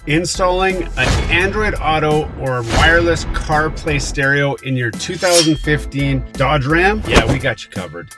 Installing an Android Auto or wireless CarPlay stereo in your 2015 Dodge Ram? Yeah, we got you covered.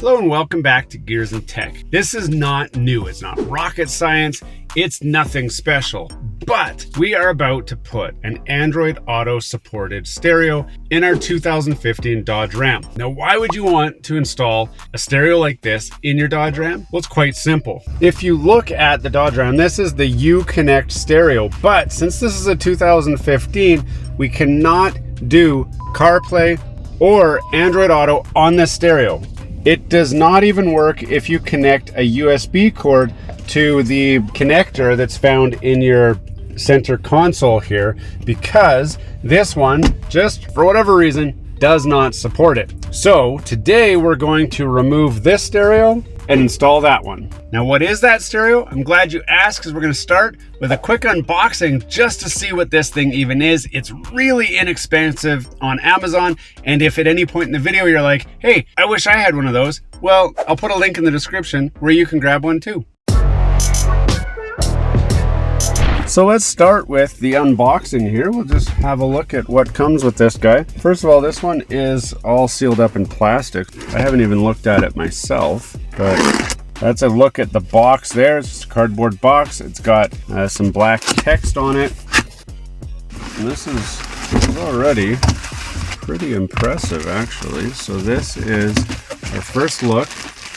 Hello and welcome back to Gears and Tech. This is not new, it's not rocket science, it's nothing special, but we are about to put an Android Auto supported stereo in our 2015 Dodge Ram. Now, why would you want to install a stereo like this in your Dodge Ram? Well, it's quite simple. If you look at the Dodge Ram, this is the Uconnect stereo, but since this is a 2015, we cannot do CarPlay or Android Auto on this stereo. It does not even work if you connect a USB cord to the connector that's found in your center console here, because this one, just for whatever reason, does not support it. So today we're going to remove this stereo and install that one. Now, what is that stereo? I'm glad you asked, because we're going to start with a quick unboxing just to see what this thing even is. It's really inexpensive on Amazon, and if at any point in the video you're like, hey, I wish I had one of those, well, I'll put a link in the description where you can grab one too. So let's start with the unboxing here. We'll just have a look at what comes with this guy. First of all, this one is all sealed up in plastic. I haven't even looked at it myself, but that's a look at the box there. It's just a cardboard box. It's got some black text on it. And this is already pretty impressive, actually. So this is our first look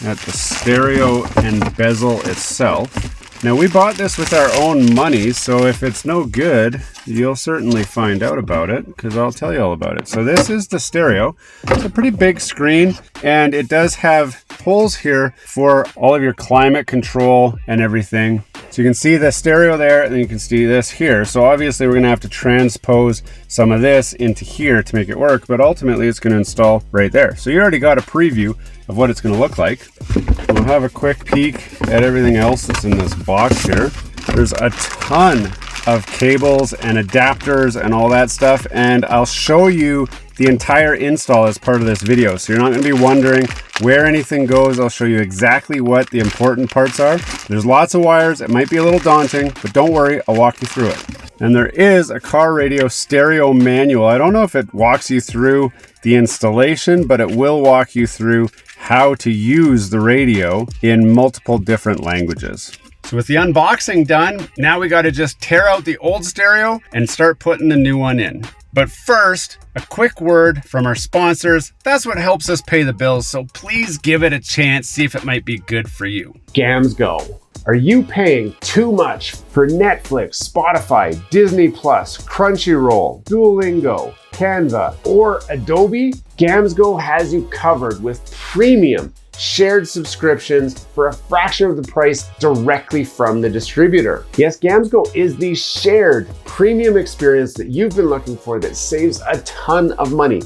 at the stereo and bezel itself. Now, we bought this with our own money, so if it's no good, you'll certainly find out about it, because I'll tell you all about it. So this is the stereo. It's a pretty big screen, and it does have holes here for all of your climate control and everything. So you can see the stereo there, and then you can see this here. So obviously we're gonna have to transpose some of this into here to make it work, but ultimately it's gonna install right there. So you already got a preview of what it's gonna look like. We'll have a quick peek at everything else that's in this box here. There's a ton of cables and adapters and all that stuff, and I'll show you the entire install as part of this video. So you're not gonna be wondering where anything goes. I'll show you exactly what the important parts are. There's lots of wires. It might be a little daunting, but don't worry, I'll walk you through it. And there is a car radio stereo manual. I don't know if it walks you through the installation, but it will walk you through how to use the radio in multiple different languages. So with the unboxing done, now we got to just tear out the old stereo and start putting the new one in. But first, a quick word from our sponsors. That's what helps us pay the bills, so please give it a chance, see if it might be good for you. GamsGo. Are you paying too much for Netflix, Spotify, Disney Plus, Crunchyroll, Duolingo, Canva, or Adobe? GamsGo has you covered with premium shared subscriptions for a fraction of the price directly from the distributor. Yes, GamsGo is the shared premium experience that you've been looking for that saves a ton of money.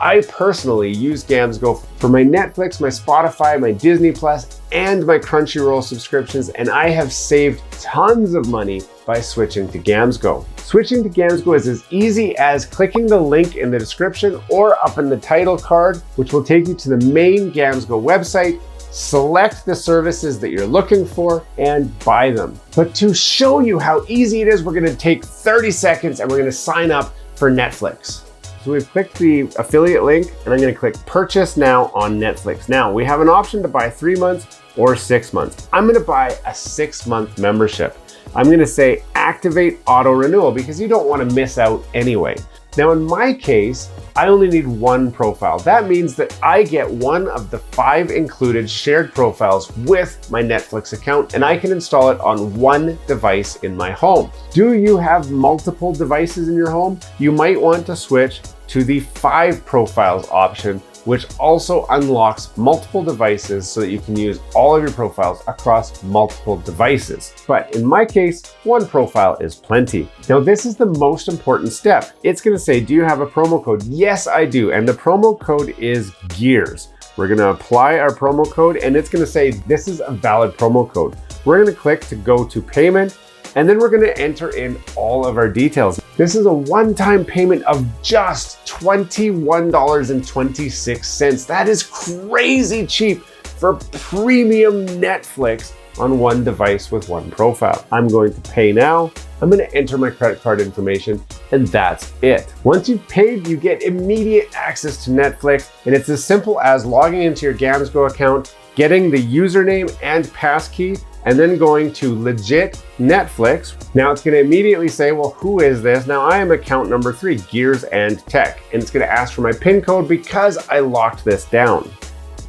I personally use GamsGo for my Netflix, my Spotify, my Disney Plus, and my Crunchyroll subscriptions, and I have saved tons of money by switching to GamsGo. Switching to GamsGo is as easy as clicking the link in the description or up in the title card, which will take you to the main GamsGo website. Select the services that you're looking for and buy them. But to show you how easy it is, we're gonna take 30 seconds and we're gonna sign up for Netflix. So we've clicked the affiliate link and I'm gonna click purchase now on Netflix. Now we have an option to buy 3 months or 6 months. I'm gonna buy a 6-month membership. I'm gonna say activate auto renewal because you don't wanna miss out anyway. Now in my case, I only need one profile. That means that I get one of the 5 included shared profiles with my Netflix account, and I can install it on one device in my home. Do you have multiple devices in your home? You might want to switch to the 5 profiles option, which also unlocks multiple devices so that you can use all of your profiles across multiple devices. But in my case, one profile is plenty. Now, this is the most important step. It's gonna say, do you have a promo code? Yes, I do. And the promo code is GEARS. We're gonna apply our promo code and it's gonna say, this is a valid promo code. We're gonna click to go to payment, and then we're gonna enter in all of our details. This is a one-time payment of just $21.26. That is crazy cheap for premium Netflix on one device with one profile. I'm going to pay now. I'm going to enter my credit card information, and that's it. Once you've paid, you get immediate access to Netflix, and it's as simple as logging into your GamsGo account, getting the username and passkey, and then going to legit Netflix. Now it's going to immediately say, well, who is this? Now I am account number 3, Gears and Tech, and it's going to ask for my PIN code because I locked this down.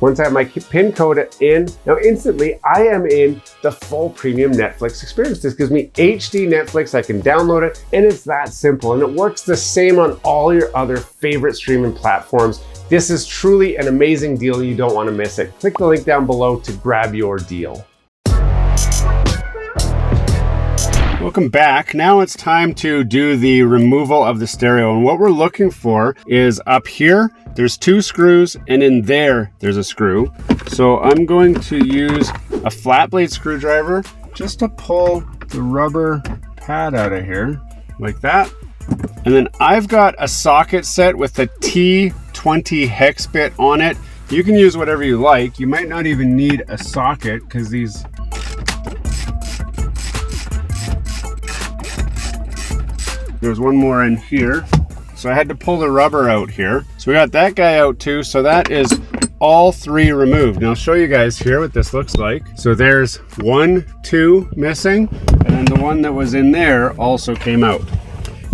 Once I have my PIN code in, now instantly I am in the full premium Netflix experience. This gives me HD Netflix, I can download it, and it's that simple. And it works the same on all your other favorite streaming platforms. This is truly an amazing deal. You don't want to miss it. Click the link down below to grab your deal. Welcome back. Now it's time to do the removal of the stereo. And what we're looking for is up here, there's 2 screws, and in there's a screw. So I'm going to use a flat blade screwdriver just to pull the rubber pad out of here, like that. And then I've got a socket set with a T20 hex bit on it. You can use whatever you like. You might not even need a socket because these there's one more in here. So I had to pull the rubber out here. So we got that guy out too. So that is all 3 removed. Now I'll show you guys here what this looks like. So there's 1, 2 missing, and then the one that was in there also came out.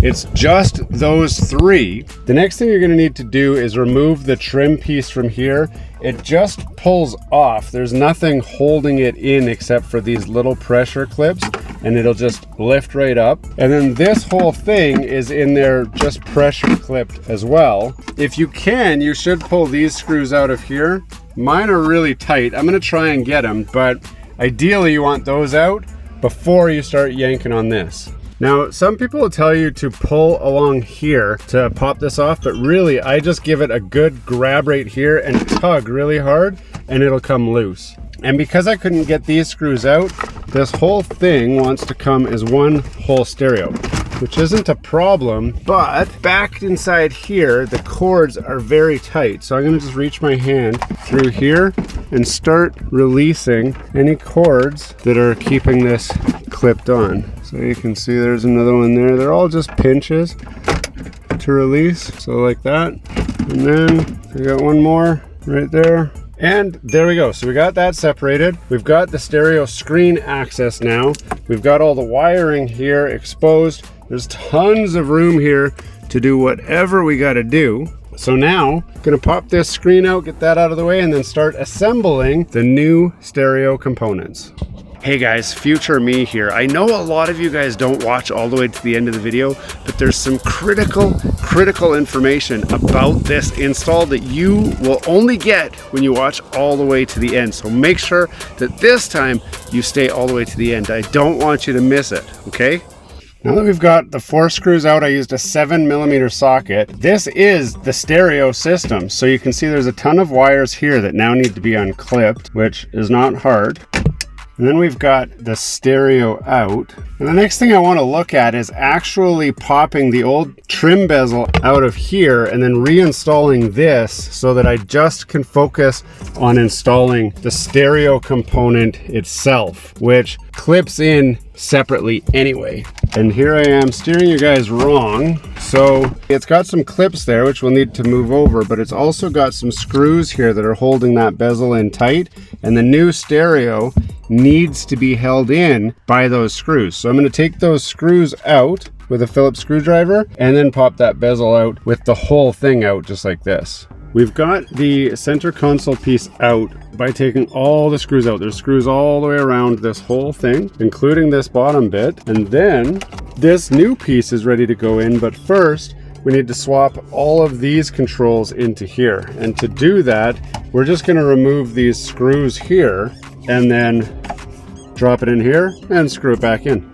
It's just those 3. The next thing you're going to need to do is remove the trim piece from here. It just pulls off. There's nothing holding it in except for these little pressure clips, and it'll just lift right up. And then this whole thing is in there just pressure clipped as well. If you can, you should pull these screws out of here. Mine are really tight. I'm going to try and get them, but ideally you want those out before you start yanking on this. Now, some people will tell you to pull along here to pop this off, but really I just give it a good grab right here and tug really hard and it'll come loose. And because I couldn't get these screws out, this whole thing wants to come as one whole stereo, which isn't a problem, but back inside here, the cords are very tight. So I'm gonna just reach my hand through here and start releasing any cords that are keeping this clipped on. So you can see there's another one there. They're all just pinches to release. So like that. And then we got one more right there. And there we go. So we got that separated. We've got the stereo screen access now. We've got all the wiring here exposed. There's tons of room here to do whatever we got to do. So now I'm gonna pop this screen out, get that out of the way, and then start assembling the new stereo components. Hey guys, future me here. I know a lot of you guys don't watch all the way to the end of the video, but there's some critical information about this install that you will only get when you watch all the way to the end. So make sure that this time you stay all the way to the end. I don't want you to miss it, okay? Now that we've got the 4 screws out, I used a 7mm socket. This is the stereo system. So you can see there's a ton of wires here that now need to be unclipped, which is not hard. And then we've got the stereo out. And the next thing I want to look at is actually popping the old trim bezel out of here and then reinstalling this so that I just can focus on installing the stereo component itself, which clips in separately anyway. And here I am steering you guys wrong. So it's got some clips there, which we'll need to move over, but it's also got some screws here that are holding that bezel in tight. And the new stereo needs to be held in by those screws. So I'm going to take those screws out with a Phillips screwdriver and then pop that bezel out with the whole thing out just like this. We've got the center console piece out by taking all the screws out. There's screws all the way around this whole thing, including this bottom bit. And then this new piece is ready to go in, but first we need to swap all of these controls into here. And to do that, we're just going to remove these screws here and then drop it in here and screw it back in.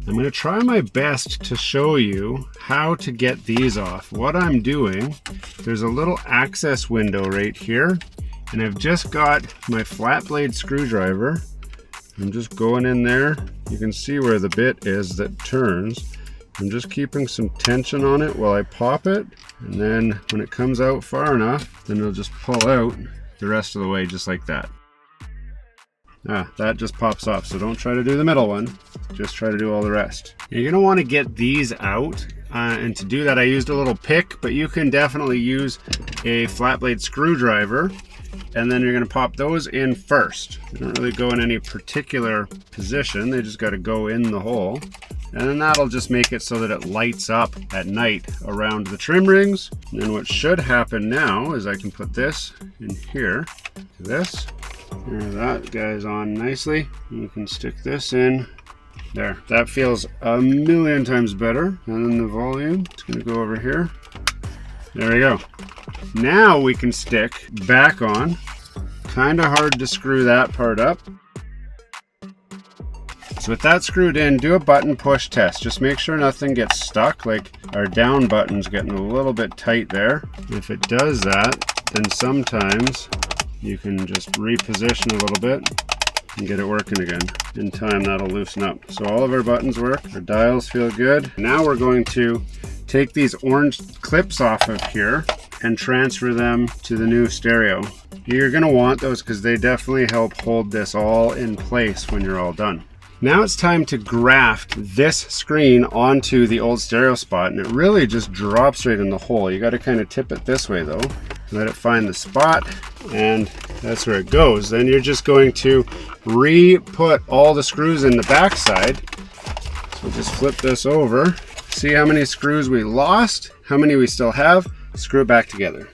I'm going to try my best to show you how to get these off. What I'm doing, there's a little access window right here, and I've just got my flat blade screwdriver. I'm just going in there. You can see where the bit is that turns, I'm just keeping some tension on it while I pop it. And then when it comes out far enough, then it'll just pull out the rest of the way just like that. That just pops off. So don't try to do the middle one. Just try to do all the rest. You're gonna wanna get these out. And to do that, I used a little pick, but you can definitely use a flat blade screwdriver. And then you're gonna pop those in first. They don't really go in any particular position. They just gotta go in the hole. And then that'll just make it so that it lights up at night around the trim rings. And then what should happen now is I can put this in here, this. There, that guy's on nicely. You can stick this in. There, that feels a million times better. And then the volume, it's gonna go over here. There we go. Now we can stick back on. Kind of hard to screw that part up. So with that screwed in, do a button push test. Just make sure nothing gets stuck, like our down button's getting a little bit tight there. If it does that, then sometimes you can just reposition a little bit and get it working again. In time, that'll loosen up. So all of our buttons work, our dials feel good. Now we're going to take these orange clips off of here and transfer them to the new stereo. You're gonna want those because they definitely help hold this all in place when you're all done. Now it's time to graft this screen onto the old stereo spot, and it really just drops right in the hole. You gotta kind of tip it this way though. Let it find the spot, and that's where it goes. Then you're just going to re-put all the screws in the back side. So just flip this over. See how many screws we lost, how many we still have, screw it back together.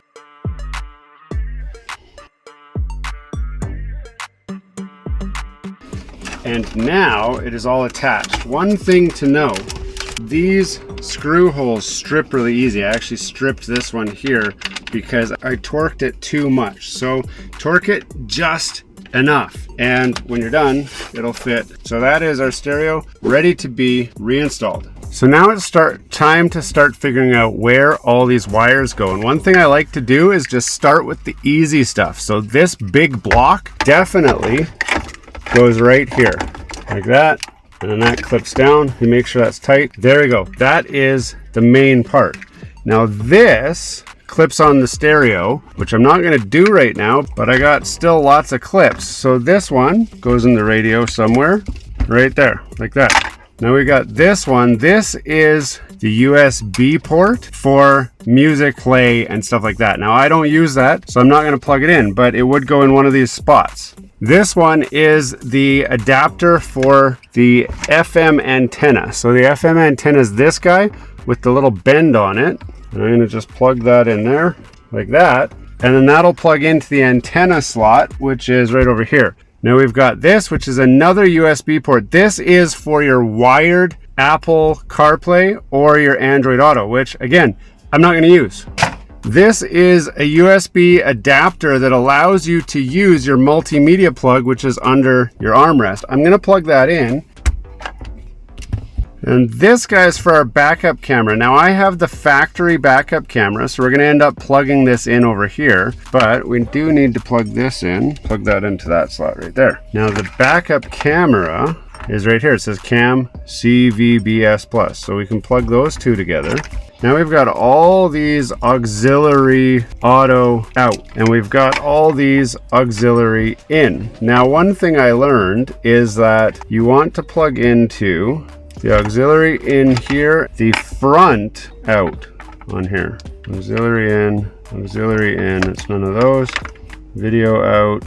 And now it is all attached. One thing to know, these screw holes strip really easy. I actually stripped this one here because I torqued it too much. So torque it just enough, and when you're done, it'll fit. So that is our stereo ready to be reinstalled. So now it's time to start figuring out where all these wires go. And one thing I like to do is just start with the easy stuff. So this big block definitely goes right here, like that. And then that clips down. You make sure that's tight. There we go. That is the main part. Now this clips on the stereo, which I'm not gonna do right now, but I got still lots of clips. So this one goes in the radio somewhere, right there, like that. Now we got this one. This is the USB port for music play and stuff like that. Now I don't use that, so I'm not gonna plug it in, but it would go in one of these spots. This one is the adapter for the FM antenna. So the FM antenna is this guy with the little bend on it. And I'm gonna just plug that in there like that. And then that'll plug into the antenna slot, which is right over here. Now we've got this, which is another USB port. This is for your wired Apple CarPlay or your Android Auto, which again, I'm not gonna use. This is a USB adapter that allows you to use your multimedia plug, which is under your armrest. I'm gonna plug that in. And this guy's for our backup camera. Now I have the factory backup camera, so we're gonna end up plugging this in over here, but we do need to plug this in, plug that into that slot right there. Now the backup camera is right here. It says cam CVBS plus. So we can plug those two together. Now we've got all these auxiliary auto out, and we've got all these auxiliary in. Now one thing I learned is that you want to plug into the auxiliary in here, the front out on here. Auxiliary in, it's none of those. Video out,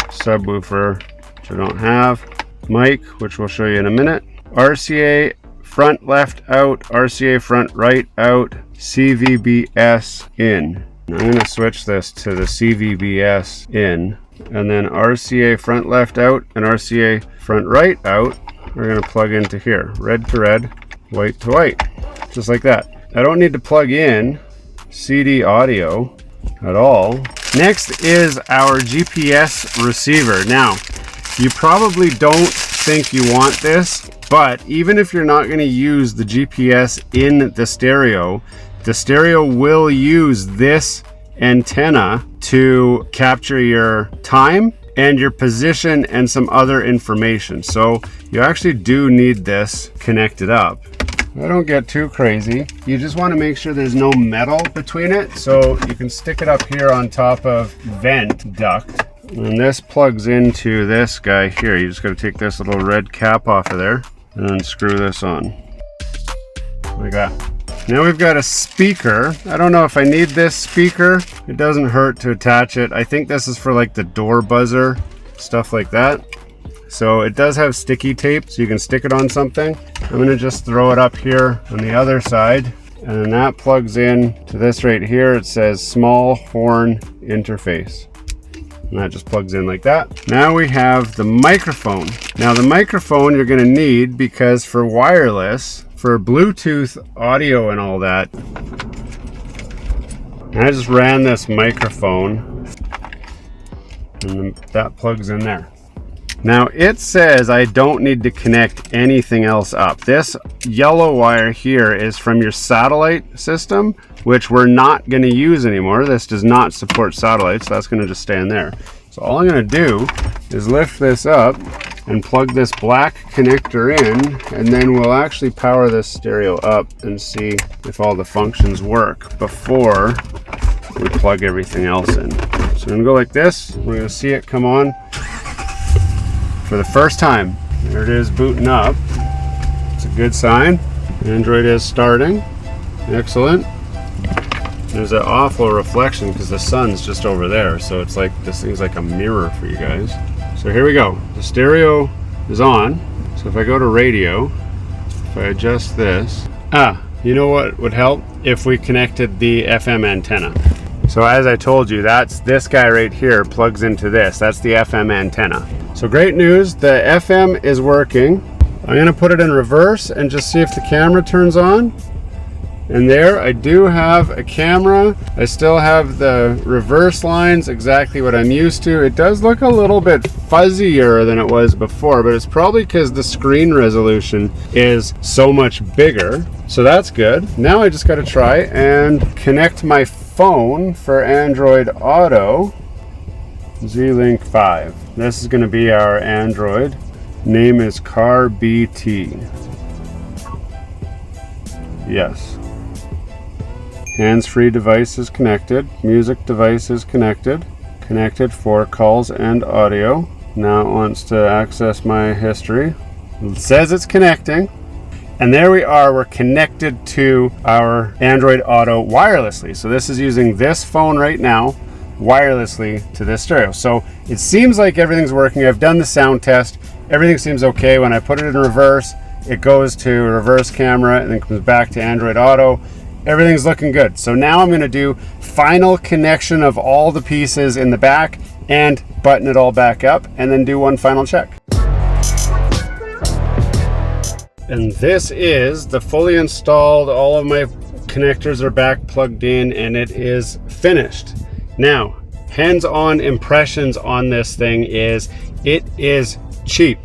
subwoofer, which I don't have. Mic, which we'll show you in a minute. RCA front left out, RCA front right out, CVBS in. I'm gonna switch this to the CVBS in, and then RCA front left out and RCA front right out. We're gonna plug into here, red to red, white to white, just like that. I don't need to plug in CD audio at all. Next is our GPS receiver. Now, you probably don't think you want this, but even if you're not gonna use the GPS in the stereo will use this antenna to capture your time and your position and some other information. So you actually do need this connected up. I don't get too crazy. You just want to make sure there's no metal between it. So you can stick it up here on top of vent duct. And this plugs into this guy here. You just got to take this little red cap off of there and then screw this on. Like that. Now we've got a speaker. I don't know if I need this speaker. It doesn't hurt to attach it. I think this is for like the door buzzer, stuff like that. So it does have sticky tape, so you can stick it on something. I'm gonna just throw it up here on the other side, and then that plugs in to this right here. It says small horn interface. And that just plugs in like that. Now we have the microphone. Now the microphone you're gonna need because for wireless, for Bluetooth audio and all that, I just ran this microphone and that plugs in there. Now it says I don't need to connect anything else up. This yellow wire here is from your satellite system, which we're not going to use anymore. This does not support satellites, so that's going to just stay in there. So all I'm going to do is lift this up and plug this black connector in, and then we'll actually power this stereo up and see if all the functions work before we plug everything else in. So I'm going to go like this. We're going to see it come on for the first time. There it is booting up. It's a good sign. Android is starting. Excellent. There's an awful reflection because the sun's just over there, so it's like this thing's like a mirror for you guys. So here we go. The stereo is on. So if I go to radio, if I adjust this, you know what would help? If we connected the FM antenna. So as I told you, that's this guy right here plugs into this. That's the FM antenna. So great news, the FM is working. I'm gonna put it in reverse and just see if the camera turns on. And there, I do have a camera. I still have the reverse lines, exactly what I'm used to. It does look a little bit fuzzier than it was before, but it's probably because the screen resolution is so much bigger. So that's good. Now I just gotta try and connect my phone for Android Auto. Z-Link 5. This is gonna be our Android. Name is Car BT. Yes. Hands-free device is connected. Music device is connected. Connected for calls and audio. Now it wants to access my history. It says it's connecting. And there we are, we're connected to our Android Auto wirelessly. So this is using this phone right now, wirelessly to this stereo. So it seems like everything's working. I've done the sound test. Everything seems okay. When I put it in reverse, it goes to reverse camera and then comes back to Android Auto. Everything's looking good. So now I'm gonna do final connection of all the pieces in the back and button it all back up and then do one final check. And this is the fully installed, all of my connectors are back plugged in and it is finished. Now, hands-on impressions on this thing is, it is cheap.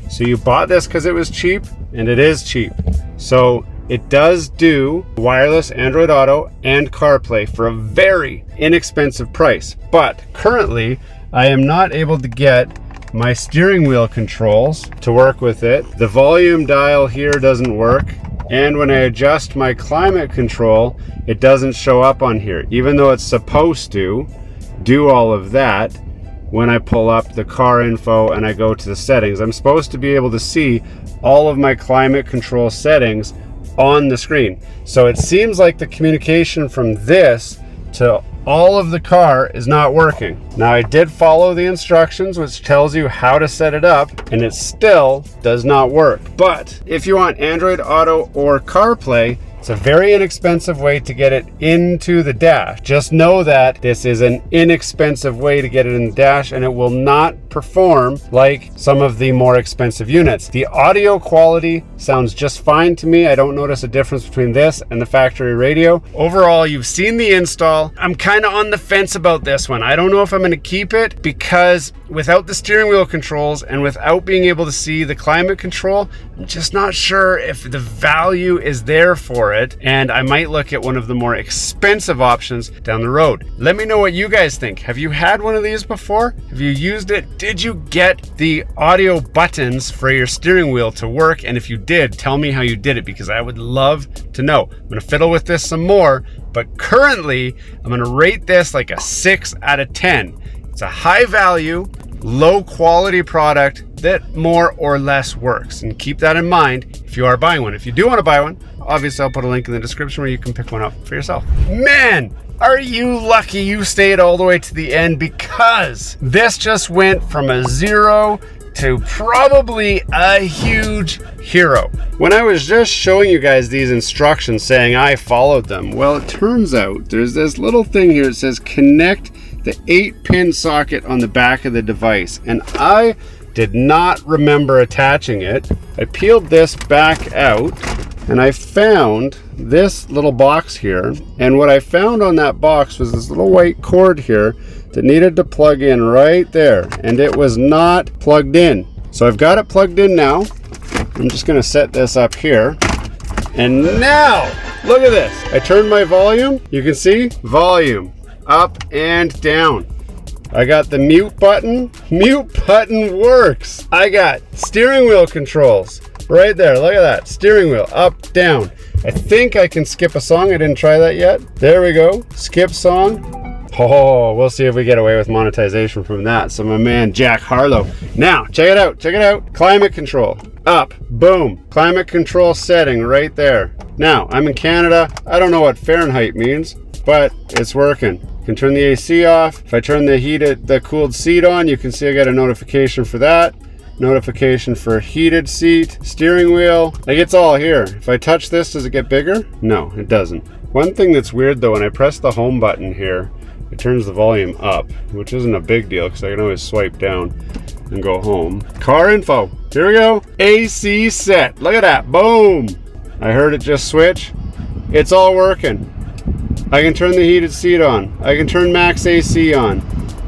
So you bought this because it was cheap, and it is cheap. So it does do wireless Android Auto and CarPlay for a very inexpensive price. But currently, I am not able to get my steering wheel controls to work with it. The volume dial here doesn't work. And when I adjust my climate control, it doesn't show up on here, even though it's supposed to do all of that. When I pull up the car info and I go to the settings, I'm supposed to be able to see all of my climate control settings on the screen. So it seems like the communication from this to all of the car is not working. Now I did follow the instructions, which tells you how to set it up, and it still does not work. But if you want Android Auto or CarPlay, it's a very inexpensive way to get it into the dash. Just know that this is an inexpensive way to get it in the dash, and it will not perform like some of the more expensive units. The audio quality sounds just fine to me. I don't notice a difference between this and the factory radio. Overall, you've seen the install. I'm kind of on the fence about this one. I don't know if I'm going to keep it because without the steering wheel controls and without being able to see the climate control, I'm just not sure if the value is there for it. it, and I might look at one of the more expensive options down the road. Let me know what you guys think. Have you had one of these before? Have you used it? Did you get the audio buttons for your steering wheel to work? And if you did, tell me how you did it, because I would love to know. I'm gonna fiddle with this some more, but currently I'm gonna rate this like a 6 out of 10. It's a high value, low quality product that more or less works. And keep that in mind if you are buying one. If you do want to buy one, obviously I'll put a link in the description where you can pick one up for yourself. Man, are you lucky you stayed all the way to the end, because this just went from a 0 to probably a huge hero. When I was just showing you guys these instructions saying I followed them, well, it turns out there's this little thing here that says connect the 8-pin socket on the back of the device, and I did not remember attaching it. I peeled this back out and I found this little box here, and what I found on that box was this little white cord here that needed to plug in right there, and it was not plugged in. So I've got it plugged in now. I'm just gonna set this up here, and now look at this. I turned my volume, you can see volume up and down. I got the mute button. Mute button works. I got steering wheel controls right there. Look at that. Steering wheel up, down. I think I can skip a song. I didn't try that yet. There we go. Skip song. Oh, we'll see if we get away with monetization from that. So my man Jack Harlow. Now, check it out. Check it out. Climate control. Up. Boom. Climate control setting right there. Now, I'm in Canada. I don't know what Fahrenheit means, but it's working. Can turn the AC off. If I turn the cooled seat on, you can see I got a notification for that. Notification for heated seat, steering wheel. Like, it's all here. If I touch this, does it get bigger? No, it doesn't. One thing that's weird though, when I press the home button here, it turns the volume up, which isn't a big deal because I can always swipe down and go home. Car info. Here we go. AC set. Look at that. Boom. I heard it just switch. It's all working. I can turn the heated seat on. I can turn max AC on.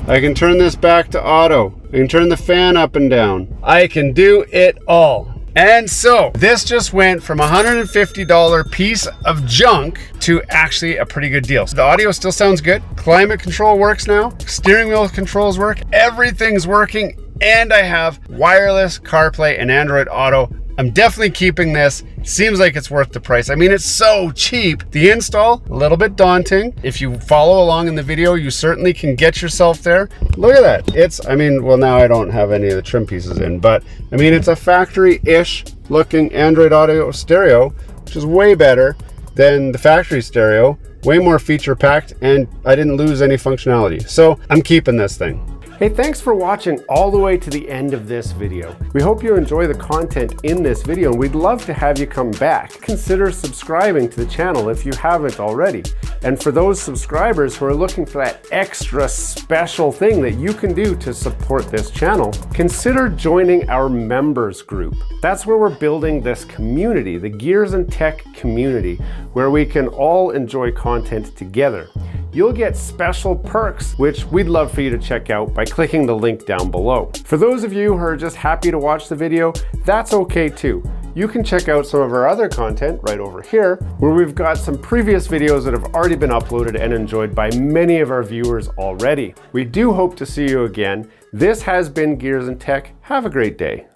I can turn this back to auto. I can turn the fan up and down. I can do it all. And so this just went from a $150 piece of junk to actually a pretty good deal. So the audio still sounds good. Climate control works now. Steering wheel controls work. Everything's working. And I have wireless CarPlay and Android Auto. I'm definitely keeping this. It seems like it's worth the price. I mean, it's so cheap. The install, a little bit daunting. If you follow along in the video, you certainly can get yourself there. Look at that. I mean, well, now I don't have any of the trim pieces in, but I mean, it's a factory-ish looking Android Audio stereo, which is way better than the factory stereo, way more feature packed, and I didn't lose any functionality. So I'm keeping this thing. Hey, thanks for watching all the way to the end of this video. We hope you enjoy the content in this video, and we'd love to have you come back. Consider subscribing to the channel if you haven't already. And for those subscribers who are looking for that extra special thing that you can do to support this channel, consider joining our members group. That's where we're building this community, the Gears and Tech community, where we can all enjoy content together. You'll get special perks, which we'd love for you to check out by clicking the link down below. For those of you who are just happy to watch the video, that's okay too. You can check out some of our other content right over here, where we've got some previous videos that have already been uploaded and enjoyed by many of our viewers already. We do hope to see you again. This has been Gears and Tech. Have a great day.